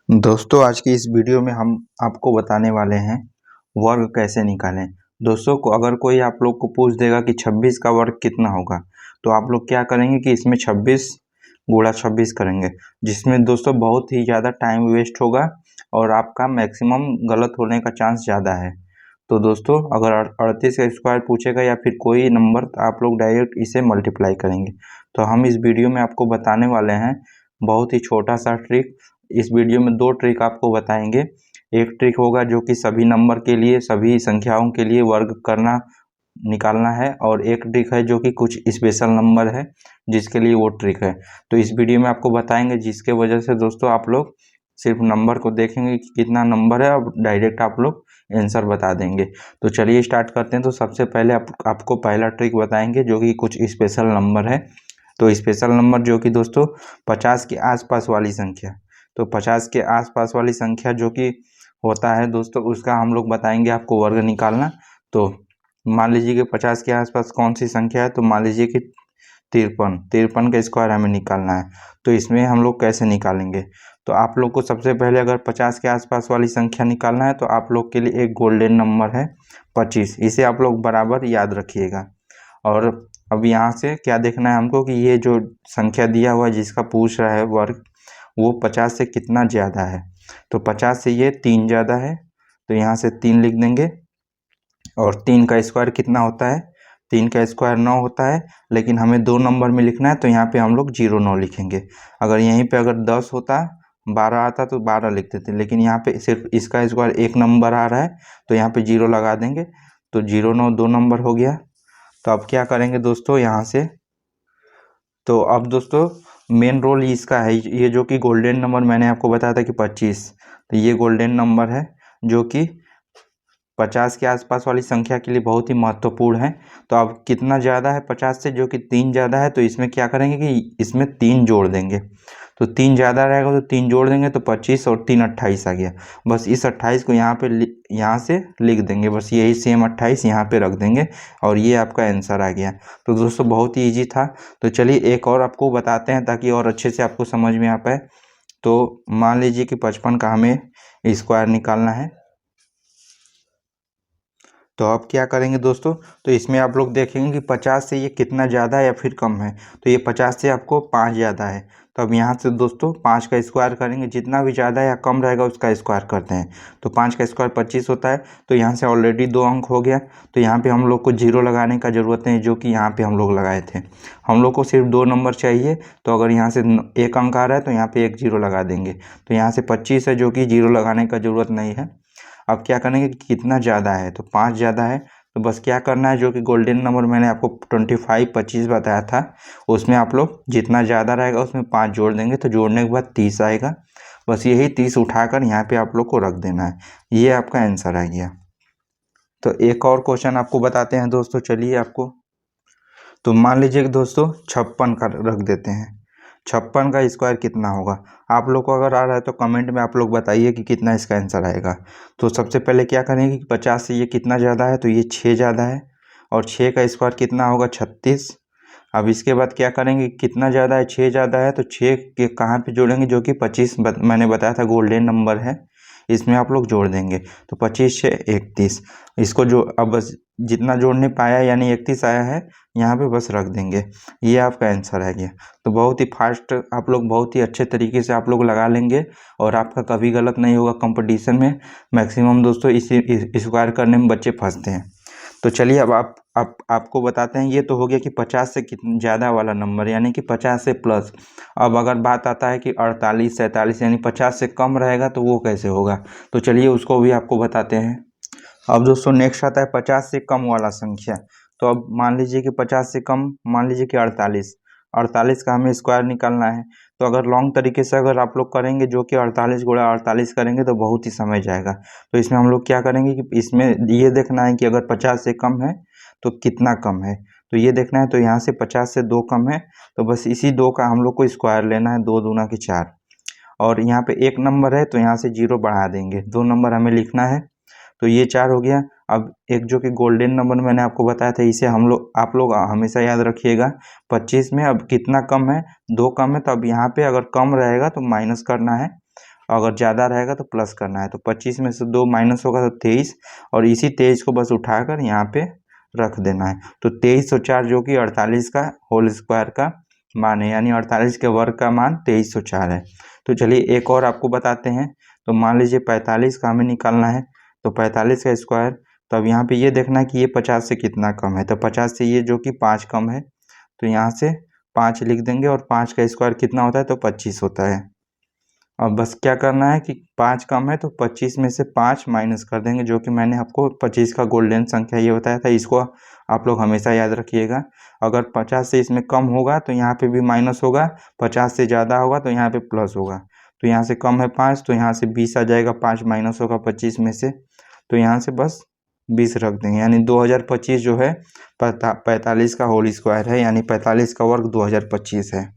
दोस्तों आज की इस वीडियो में हम आपको बताने वाले हैं वर्ग कैसे निकालें। दोस्तों को अगर कोई आप लोग को पूछ देगा कि 26 का वर्ग कितना होगा, तो आप लोग क्या करेंगे कि इसमें 26 गुणा 26 करेंगे, जिसमें दोस्तों बहुत ही ज़्यादा टाइम वेस्ट होगा और आपका मैक्सिमम गलत होने का चांस ज़्यादा है। तो दोस्तों अगर 38 का स्क्वायर पूछेगा या फिर कोई नंबर, तो आप लोग डायरेक्ट इसे मल्टीप्लाई करेंगे। तो हम इस वीडियो में आपको बताने वाले हैं बहुत ही छोटा सा ट्रिक। इस वीडियो में दो ट्रिक आपको बताएंगे। एक ट्रिक होगा जो कि सभी नंबर के लिए, सभी संख्याओं के लिए वर्ग करना निकालना है, और एक ट्रिक है जो कि कुछ स्पेशल नंबर है जिसके लिए वो ट्रिक है। तो इस वीडियो में आपको बताएंगे, जिसके वजह से दोस्तों आप लोग सिर्फ नंबर को देखेंगे कि कितना नंबर है और डायरेक्ट आप लोग आंसर बता देंगे। तो चलिए स्टार्ट करते हैं। तो सबसे पहले आपको पहला ट्रिक बताएंगे जो कि कुछ स्पेशल नंबर है। तो स्पेशल नंबर जो कि दोस्तों 50 के आसपास वाली संख्या, तो 50 के आसपास वाली संख्या जो कि होता है दोस्तों, उसका हम लोग बताएंगे आपको वर्ग निकालना। तो मान लीजिए कि 50 के आसपास कौन सी संख्या है, तो मान लीजिए कि 53 का स्क्वायर हमें निकालना है। तो इसमें हम लोग कैसे निकालेंगे, तो आप लोग को सबसे पहले अगर 50 के आसपास वाली संख्या निकालना है तो आप लोग के लिए एक गोल्डन नंबर है 25, इसे आप लोग बराबर याद रखिएगा। और अब यहाँ से क्या देखना है हमको कि ये जो संख्या दिया हुआ है जिसका पूछ रहा है वर्ग, वो 50 से कितना ज़्यादा है। तो 50 से ये 3 ज़्यादा है, तो यहाँ से 3 लिख देंगे। और 3 का स्क्वायर कितना होता है, 3 का स्क्वायर 9 होता है, लेकिन हमें 2 नंबर में लिखना है तो यहाँ पे हम लोग 09 लिखेंगे। अगर यहीं पे अगर 10 होता, 12 आता तो 12 लिख देते, लेकिन यहाँ पे सिर्फ इसका स्क्वायर एक नंबर आ रहा है तो यहाँ पे 0 लगा देंगे। तो 09 2 नंबर हो गया। तो अब क्या करेंगे दोस्तों यहाँ से, तो अब दोस्तों मेन रोल इसका है, ये जो कि गोल्डन नंबर मैंने आपको बताया था कि 25, तो ये गोल्डन नंबर है जो कि 50 के आसपास वाली संख्या के लिए बहुत ही महत्वपूर्ण है। तो अब कितना ज़्यादा है 50 से, जो कि 3 ज़्यादा है, तो इसमें क्या करेंगे कि इसमें 3 जोड़ देंगे। तो 3 ज़्यादा रहेगा तो 3 जोड़ देंगे, तो 25 और 3 28 आ गया। बस इस 28 को यहाँ पे यहाँ से लिख देंगे, बस यही सेम 28 यहाँ पे रख देंगे और ये आपका आंसर आ गया। तो दोस्तों बहुत ही ईजी था। तो चलिए एक और आपको बताते हैं ताकि और अच्छे से आपको समझ में आ पाए। तो मान लीजिए कि 55 का हमें स्क्वायर निकालना है। तो अब क्या करेंगे दोस्तों, तो इसमें आप लोग देखेंगे कि 50 से ये कितना ज़्यादा है या फिर कम है। तो ये 50 से आपको 5 ज़्यादा है। तो अब यहाँ से दोस्तों 5 का स्क्वायर करेंगे, जितना भी ज़्यादा या कम रहेगा उसका स्क्वायर करते हैं। तो 5 का स्क्वायर 25 होता है, तो यहाँ से ऑलरेडी 2 अंक हो गया। तो यहाँ पे हम लोग को 0 लगाने का ज़रूरत नहीं, जो कि यहाँ पे हम लोग लगाए थे। हम लोग को सिर्फ 2 नंबर चाहिए, तो अगर यहाँ से 1 अंक आ रहा है तो यहाँ पे एक 0 लगा देंगे। तो यहाँ से 25 है जो कि 0 लगाने का ज़रूरत नहीं है। अब क्या करेंगे कि कितना ज़्यादा है, तो 5 ज़्यादा है। तो बस क्या करना है, जो कि गोल्डन नंबर मैंने आपको 25 25 बताया था, उसमें आप लोग जितना ज़्यादा रहेगा उसमें 5 जोड़ देंगे, तो जोड़ने के बाद 30 आएगा। बस यही 30 उठाकर यहाँ पे आप लोग को रख देना है। ये आपका आंसर आ गया। तो एक और क्वेश्चन आपको बताते हैं दोस्तों, चलिए आपको। तो मान लीजिए कि दोस्तों 56 का रख देते हैं। 56 का स्क्वायर कितना होगा, आप लोग को अगर आ रहा है तो कमेंट में आप लोग बताइए कि कितना इसका आंसर आएगा। तो सबसे पहले क्या करेंगे कि 50 से ये कितना ज़्यादा है, तो ये 6 ज़्यादा है। और 6 का स्क्वायर कितना होगा, 36। अब इसके बाद क्या करेंगे, कितना ज़्यादा है, 6 ज़्यादा है, तो 6 के कहाँ पे जोड़ेंगे, जो कि 25 मैंने बताया था गोल्डन नंबर है, इसमें आप लोग जोड़ देंगे। तो 25 से 31, इसको जो अब बस जितना जोड़ने पाया यानी 31 आया है, यहाँ पे बस रख देंगे। ये आपका आंसर है गया। तो बहुत ही फास्ट आप लोग, बहुत ही अच्छे तरीके से आप लोग लगा लेंगे और आपका कभी गलत नहीं होगा कंपटीशन में। मैक्सिमम दोस्तों इसी स्क्वायर करने में बच्चे फंसते हैं। तो चलिए अब आपको बताते हैं। ये तो हो गया कि 50 से कितना ज़्यादा वाला नंबर, यानी कि 50 से प्लस। अब अगर बात आता है कि 48 47, यानी 50 से कम रहेगा तो वो कैसे होगा, तो चलिए उसको भी आपको बताते हैं। अब दोस्तों नेक्स्ट आता है 50 से कम वाला संख्या। तो अब मान लीजिए कि 50 से कम, मान लीजिए कि 48। 48 का हमें स्क्वायर निकालना है। तो अगर लॉन्ग तरीके से अगर आप लोग करेंगे, जो कि 48 गुणा 48 करेंगे, तो बहुत ही समय जाएगा। तो इसमें हम लोग क्या करेंगे कि इसमें ये देखना है कि अगर 50 से कम है तो कितना कम है, तो ये देखना है। तो यहाँ से 50 से 2 कम है, तो बस इसी 2 का हम लोग को स्क्वायर लेना है, 2 दूना के 4। और यहाँ पे एक नंबर है तो यहाँ से 0 बढ़ा देंगे, 2 नंबर हमें लिखना है। तो ये 4 हो गया। अब एक जो कि गोल्डन नंबर मैंने आपको बताया था, इसे आप लोग हमेशा याद रखिएगा। 25 में अब कितना कम है, 2 कम है, तो अब यहाँ पे अगर कम रहेगा तो माइनस करना है। अगर ज़्यादा रहेगा तो प्लस करना है। तो 25 में से 2 माइनस होगा तो 23, और इसी 23 को बस उठाकर यहाँ पे रख देना है। तो 2304 जो कि 48 का होल स्क्वायर का मान है, यानी 48 के वर्ग का मान 2304 है। तो चलिए एक और आपको बताते हैं। तो मान लीजिए 45 का हमें निकालना है, तो 45 का स्क्वायर, तो अब यहाँ पे ये देखना है कि ये 50 से कितना कम है। तो 50 से ये जो कि 5 कम है, तो यहाँ से 5 लिख देंगे, और 5 का स्क्वायर कितना होता है, तो 25 होता है। अब बस क्या करना है कि 5 कम है तो 25 में से 5 माइनस कर देंगे, जो कि मैंने आपको 25 का गोल्डन संख्या ये बताया था। इसको आप लोग हमेशा याद रखिएगा। अगर 50 से इसमें कम होगा तो यहाँ पे भी माइनस होगा, 50 से ज़्यादा होगा तो यहाँ पे प्लस होगा। तो यहाँ से कम है 5, तो यहाँ से 20 आ जाएगा, 5 माइनस होगा 25 में से, तो यहाँ से बस 20 रख देंगे, यानी 2025 जो है 45 का होल स्क्वायर है, यानी 45 का वर्ग 2025 है।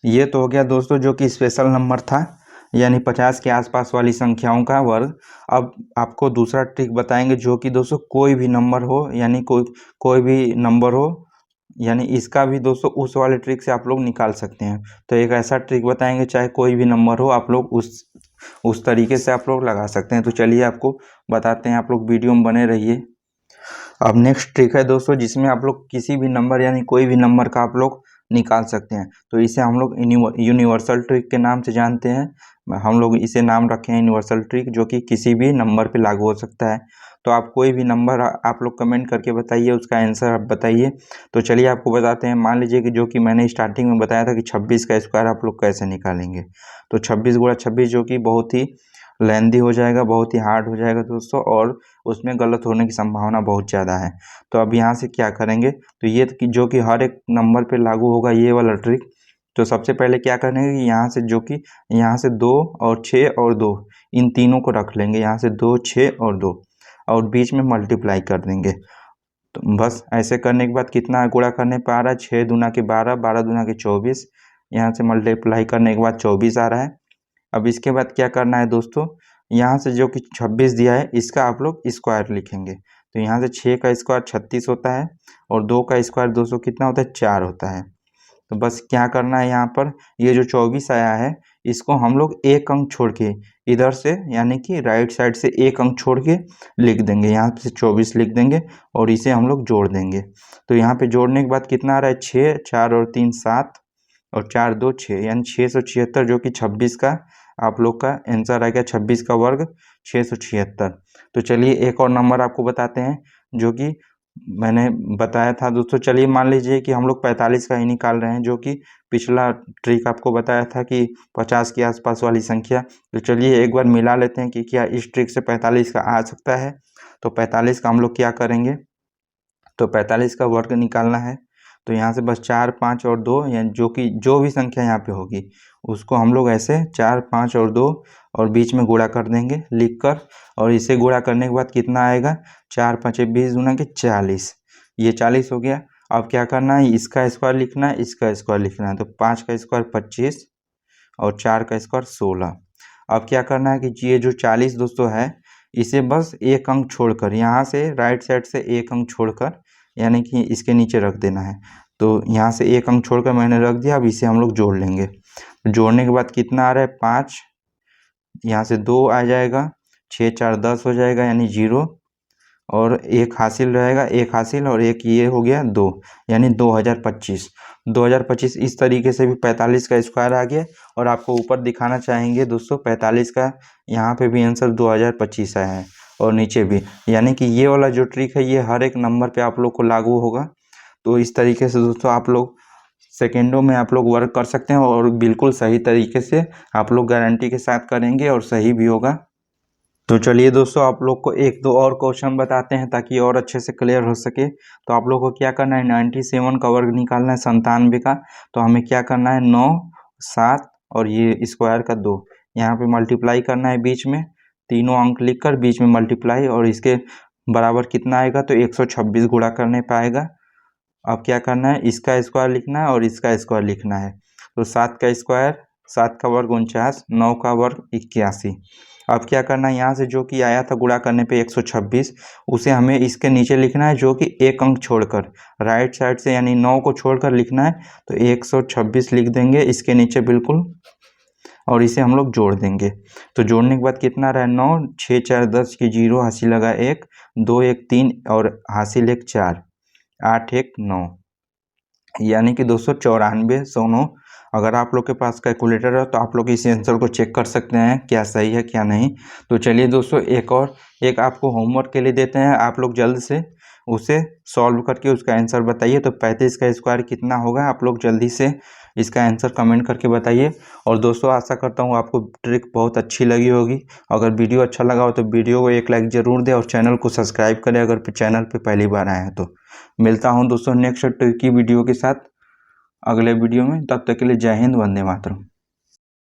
ये तो हो गया दोस्तों जो कि स्पेशल नंबर था, यानी 50 के आसपास वाली संख्याओं का वर्ग। अब आपको दूसरा ट्रिक बताएंगे, जो कि दोस्तों कोई भी नंबर हो, यानी कोई भी नंबर हो, यानी इसका भी दोस्तों उस वाले ट्रिक से आप लोग निकाल सकते हैं। तो एक ऐसा ट्रिक बताएंगे, चाहे कोई भी नंबर हो, आप लोग उस तरीके से आप लोग लगा सकते हैं। तो चलिए आपको बताते हैं, आप लोग वीडियो में बने रहिए। अब नेक्स्ट ट्रिक है दोस्तों, जिसमें आप लोग किसी भी नंबर, यानी कोई भी नंबर का आप लोग निकाल सकते हैं। तो इसे हम लोग यूनिवर्सल ट्रिक के नाम से जानते हैं। हम लोग इसे नाम रखे हैं यूनिवर्सल ट्रिक, जो कि किसी भी नंबर पे लागू हो सकता है। तो आप कोई भी नंबर आप लोग कमेंट करके बताइए, उसका आंसर आप बताइए। तो चलिए आपको बताते हैं। मान लीजिए कि जो कि मैंने स्टार्टिंग में बताया था कि 26 का स्क्वायर आप लोग कैसे निकालेंगे। तो 26 गुणा 26 जो कि बहुत ही लेंदी हो जाएगा, बहुत ही हार्ड हो जाएगा दोस्तों, और उसमें गलत होने की संभावना बहुत ज़्यादा है। तो अब यहाँ से क्या करेंगे, तो ये जो कि हर एक नंबर पे लागू होगा ये वाला ट्रिक। तो सबसे पहले क्या करेंगे कि यहाँ से जो कि यहाँ से 2 और 6 और 2, इन तीनों को रख लेंगे। यहाँ से 2, 6 और 2, और बीच में मल्टीप्लाई कर देंगे। तो बस ऐसे करने के बाद कितना गुणा करने पर आ रहा है, 6 दूना के 12, 12 दूना के 24, यहाँ से मल्टीप्लाई करने के बाद 24 आ रहा है। अब इसके बाद क्या करना है दोस्तों, यहाँ से जो कि 26 दिया है इसका आप लोग स्क्वायर लिखेंगे। तो यहाँ से 6 का स्क्वायर 36 होता है, और 2 का स्क्वायर दोस्तों कितना होता है, 4 होता है। तो बस क्या करना है, यहाँ पर ये जो 24 आया है इसको हम लोग एक अंक छोड़ के इधर से, यानी कि राइट साइड से एक अंक छोड़ के लिख देंगे। यहाँ से 24 लिख देंगे, और इसे हम लोग जोड़ देंगे। तो यहाँ पे जोड़ने के बाद कितना आ रहा है, 6, 4 और 3 7, और 4 2 6, यानी 676, जो कि 26 का आप लोग का आंसर आ गया। 26 का वर्ग 676। तो चलिए एक और नंबर आपको बताते हैं, जो कि मैंने बताया था दोस्तों। चलिए मान लीजिए कि हम लोग 45 का ही निकाल रहे हैं, जो कि पिछला ट्रिक आपको बताया था कि 50 के आसपास वाली संख्या। तो चलिए एक बार मिला लेते हैं कि क्या इस ट्रिक से 45 का आ सकता है। तो 45 का हम लोग क्या करेंगे, तो 45 का वर्ग निकालना है। तो यहाँ से बस 4, 5 और 2, यानी जो भी संख्या यहाँ पे होगी उसको हम लोग ऐसे 4, 5 और 2 और बीच में गुणा कर देंगे लिख कर। और इसे गुणा करने के बाद कितना आएगा, 4 5 20 गुना के 40, ये 40 हो गया। अब क्या करना है, इसका स्क्वायर लिखना है, इसका स्क्वायर लिखना है। तो 5 का स्क्वायर 25, और 4 का स्क्वायर 16। अब क्या करना है कि ये जो 40 दोस्तों है, इसे बस एक अंक छोड़कर, यहाँ से राइट साइड से एक अंक छोड़कर, यानी कि इसके नीचे रख देना है। तो यहाँ से एक अंक छोड़कर मैंने रख दिया। अब इसे हम लोग जोड़ लेंगे। जोड़ने के बाद कितना आ रहा है, 5, यहाँ से 2 आ जाएगा, 6 4 10 हो जाएगा, यानी 0, और एक हासिल रहेगा, एक हासिल, और एक ये हो गया 2, यानी 2025। 2025 इस तरीके से भी 45 का स्क्वायर आ गया। और आपको ऊपर दिखाना चाहेंगे दोस्तों, 45 का यहाँ पे भी आंसर 2025 आया है, और नीचे भी। यानी कि ये वाला जो ट्रिक है ये हर एक नंबर पे आप लोग को लागू होगा। तो इस तरीके से दोस्तों आप लोग सेकेंडों में आप लोग वर्क कर सकते हैं, और बिल्कुल सही तरीके से आप लोग गारंटी के साथ करेंगे, और सही भी होगा। तो चलिए दोस्तों आप लोग को एक दो और क्वेश्चन बताते हैं, ताकि और अच्छे से क्लियर हो सके। तो आप लोग को क्या करना है, 97 का वर्ग निकालना है 97 का। तो हमें क्या करना है, 9 7 और ये स्क्वायर का 2, यहाँ पे मल्टीप्लाई करना है बीच में, तीनों अंक लिखकर बीच में मल्टीप्लाई, और इसके बराबर कितना आएगा, तो 126 गुणा करने पाएगा। अब क्या करना है, इसका स्क्वायर लिखना है और इसका स्क्वायर लिखना है। तो 7 का स्क्वायर, 7 का वर्ग 49, 9 का वर्ग 81। अब क्या करना है, यहाँ से जो कि आया था गुणा करने पे 126, उसे हमें इसके नीचे लिखना है, जो कि एक अंक छोड़कर राइट साइड से, यानी 9 को छोड़कर लिखना है। तो 126 लिख देंगे इसके नीचे बिल्कुल। और इसे हम लोग जोड़ देंगे। तो जोड़ने के बाद कितना रहा, 9, 6 4 10 की 0, हासिल लगा 1, 2 1 3 और हासिल 1 4, 8 1 9, यानी कि 294 109। अगर आप लोग के पास कैलकुलेटर है तो आप लोग इस आंसर को चेक कर सकते हैं क्या सही है क्या नहीं। तो चलिए दोस्तों, एक आपको होमवर्क के लिए देते हैं, आप लोग जल्द से उसे सॉल्व करके उसका आंसर बताइए। तो 35 का स्क्वायर कितना होगा, आप लोग जल्दी से इसका आंसर कमेंट करके बताइए। और दोस्तों, आशा करता हूँ आपको ट्रिक बहुत अच्छी लगी होगी। अगर वीडियो अच्छा लगा हो तो वीडियो को एक लाइक ज़रूर दें और चैनल को सब्सक्राइब करें अगर चैनल पर पहली बार आए हैं तो। मिलता हूँ दोस्तों नेक्स्ट ट्रिक की वीडियो के साथ अगले वीडियो में। तब तक के लिए जय हिंद, वंदे मातरम।